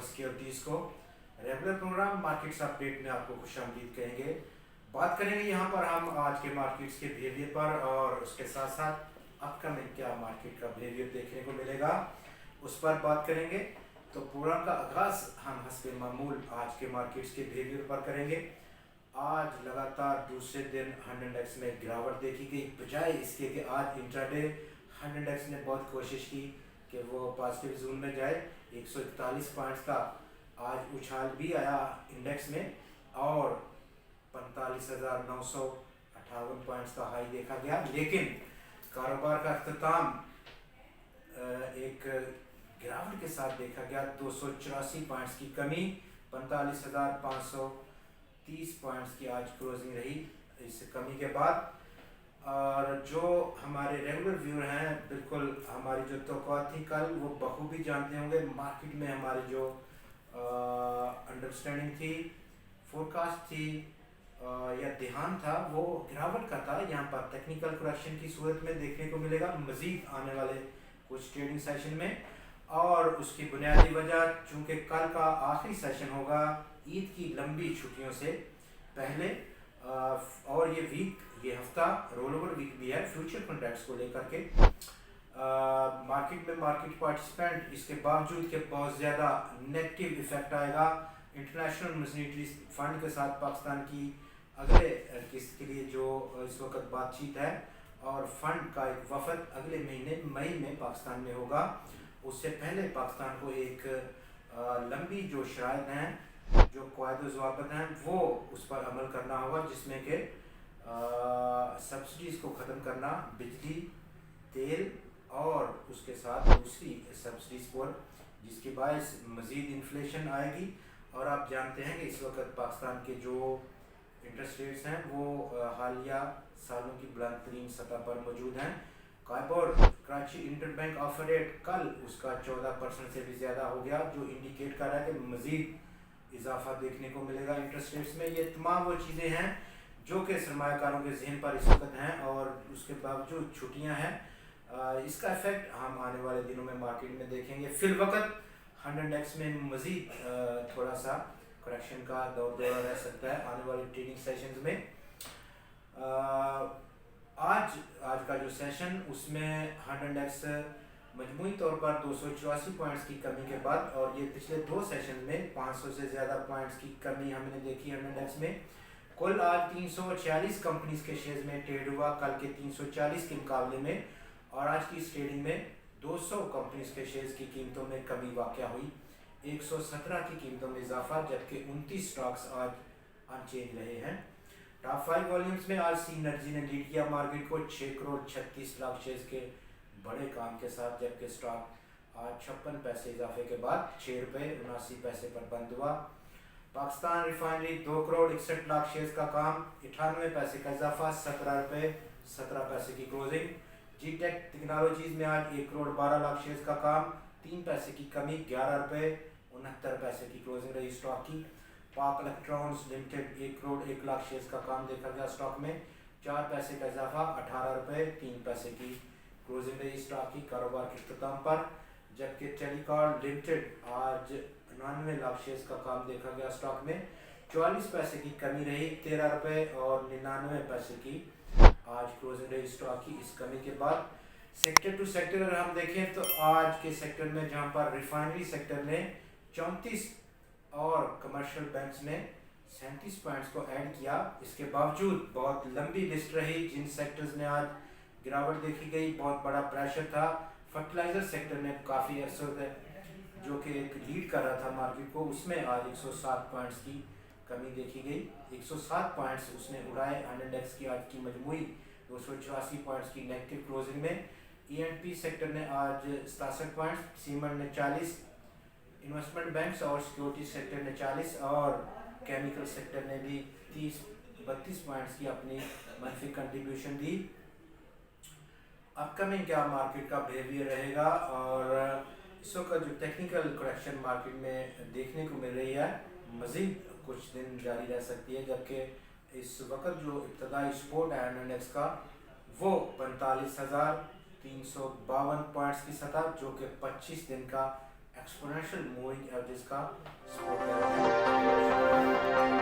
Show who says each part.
Speaker 1: Securities को regular programme markets update में आपको खुशामदीद कहेंगे। बात करेंगे यहाँ पर हम आज के मार्केट्स के बिहेवियर पर और उसके साथ साथ अपकमिंग क्या मार्केट का बिहेवियर देखने को मिलेगा उस पर बात करेंगे। तो प्रोग्राम का आगाज़ हम हस्बे मामूल आज के मार्केट्स के बिहेवियर पर करेंगे। आज लगातार दूसरे दिन 100 इंडेक्स में गिरावट देखी गई, बजाय इसके कि आज इंट्राडे 100 इंडेक्स ने बहुत कोशिश की कि वो पॉजिटिव जोन में जाए। 141 पॉइंट्स का आज उछाल भी आया इंडेक्स में और 45,958 पॉइंट्स का हाई देखा गया, लेकिन कारोबार का अख्ताम एक गिरावट के साथ देखा गया। 284 पॉइंट्स की कमी, 45,530 पॉइंट्स की आज क्लोजिंग रही इस कमी के बाद। और जो हमारे रेगुलर व्यूअर हैं, बिल्कुल हमारी जो तवक्कुआत थी कल वो बखूबी जानते होंगे। मार्केट में हमारी जो अंडरस्टैंडिंग थी, फोरकास्ट थी या ध्यान था, वो गिरावट का था। यहाँ पर टेक्निकल करेक्शन की सूरत में देखने को मिलेगा मज़ीद आने वाले कुछ ट्रेडिंग सेशन में। और उसकी बुनियादी वजह चूँकि कल का आखिरी सेशन होगा ईद की लंबी छुट्टियों से पहले, और ये हफ्ता रोल ओवर वीक भी है फ्यूचर कॉन्ट्रैक्ट्स को लेकर के। मार्केट में मार्केट पार्टिसिपेंट इसके बावजूद कि बहुत ज़्यादा नेगेटिव इफेक्ट आएगा इंटरनेशनल मॉनेटरी फंड के साथ पाकिस्तान की अगले किस्त के लिए जो इस वक्त बातचीत है, और फंड का एक वफद अगले महीने मई में पाकिस्तान में होगा। उससे पहले पाकिस्तान को एक लंबी जो शराइत हैं, जो क़वायद ज़वाबित हैं, वो उस पर अमल करना होगा, जिसमें कि सब्सिडीज़ को ख़त्म करना, बिजली, तेल और उसके साथ दूसरी सब्सिडीज़ पर, जिसकी बायस मज़ीद इन्फ्लेशन आएगी। और आप जानते हैं कि इस वक्त पाकिस्तान के जो इंटरेस्ट रेट्स हैं वो हालिया सालों की बुलंद तरीन सतह पर मौजूद हैं। KIBOR Karachi interbank offer rate कल उसका 14% से भी ज़्यादा हो गया, जो इंडिकेट कर रहा है कि मज़ीद इजाफा देखने को मिलेगा इंटरेस्ट रेट्स में। ये तमाम वो चीज़ें हैं जो कि सरमायाकारों के जहन पर इस वक्त हैं, और उसके बावजूद छुट्टियां हैं। इसका इफेक्ट हम आने वाले दिनों में मार्केट में देखेंगे। फिल वक्त 100 इंडेक्स में मज़ीद थोड़ा सा करेक्शन का दौर रह सकता है आने वाले ट्रेडिंग सेशंस में। आज का जो सेशन उसमें 100 इंडेक्स मजमूई तौर पर 284 पॉइंट्स की कमी के बाद, और ये पिछले दो सेशन में 500 से ज़्यादा पॉइंट्स की कमी हमने देखी 100 इंडेक्स में। कुल आज 346 कंपनीज के शेयर्स में ट्रेड हुआ, कल के 340 के मुकाबले में। और आज की इस ट्रेडिंग में 200 कंपनीज के शेयर्स की कीमतों में कमी वाक़या हुई, 117 की कीमतों में इजाफा, जबकि 29 स्टॉक्स आज अनचेंज रहे हैं। टॉप 5 वॉल्यूम्स में आज सीनर्जी ने लीड किया मार्केट को 6 करोड़ 36 लाख शेयर्स के बड़े काम के साथ, जबकि स्टॉक आज 56 पैसे इजाफे के बाद 6 रुपये 79 पैसे पर बंद हुआ। पाकिस्तान रिफाइनरी 2 करोड़ 61 लाख शेयर्स का काम, 98 पैसे का इजाफा, 17 रुपये 17 पैसे की क्लोजिंग। जी टेक टेक्नोलॉजीज़ में आज 1 करोड़ 12 लाख शेयर्स का काम, 3 पैसे की कमी, 11 रुपये 69 पैसे की क्लोजिंग रही स्टॉक की। पाक electronics limited 1 crore 1 lakh shares का काम देखा गया स्टॉक में, 4 पैसे का इजाफा, 18 रुपये 3 पैसे की क्लोजिंग रही स्टॉक की कारोबार के इख्तिताम पर। जबकि टेलीकॉम लिमिटेड आज 99 लाख शेयर्स का काम देखा गया स्टॉक में, 44 पैसे की कमी रही, 13 रुपये और 99 पैसे की आज क्लोजिंग रही स्टॉक की इस कमी के बाद। सेक्टर टू सेक्टर अगर हम देखें तो आज के सेक्टर में जहां पर रिफाइनरी सेक्टर ने 34 और कमर्शियल बैंक्स ने 37 पॉइंट्स को ऐड किया, इसके बावजूद बहुत लंबी लिस्ट रही जिन सेक्टर्स ने आज गिरावट देखी गई। बहुत बड़ा प्रेशर था। फर्टिलाइजर सेक्टर ने काफ़ी अरसे जो कि एक लीड कर रहा था मार्केट को, उसमें आज 107 पॉइंट्स की कमी देखी गई। 107 पॉइंट्स उसने उड़ाए। 100 इंडेक्स की आज की मजमूई 284 पॉइंट्स की नेगेटिव क्लोजिंग में। E&P सेक्टर ने आज 67 पॉइंट्स, सीमेंट ने 40, इन्वेस्टमेंट बैंक्स और सिक्योरिटी सेक्टर ने 40 और केमिकल सेक्टर ने भी 32 पॉइंट्स की अपनी मनफी कंट्रीब्यूशन दी। अपकमिंग क्या मार्केट का बिहेवियर रहेगा, और इस वक्त जो टेक्निकल करेक्शन मार्केट में देखने को मिल रही है मज़ीद कुछ दिन जारी रह सकती है, जबकि इस वक्त जो इब्तदाई सपोर्ट है इंडेक्स का वो 45,352 पॉइंट्स की सतह, जो कि 25 दिन का ایکسپونینشیل موونگ ایوریج کا سپورٹ کریں گے.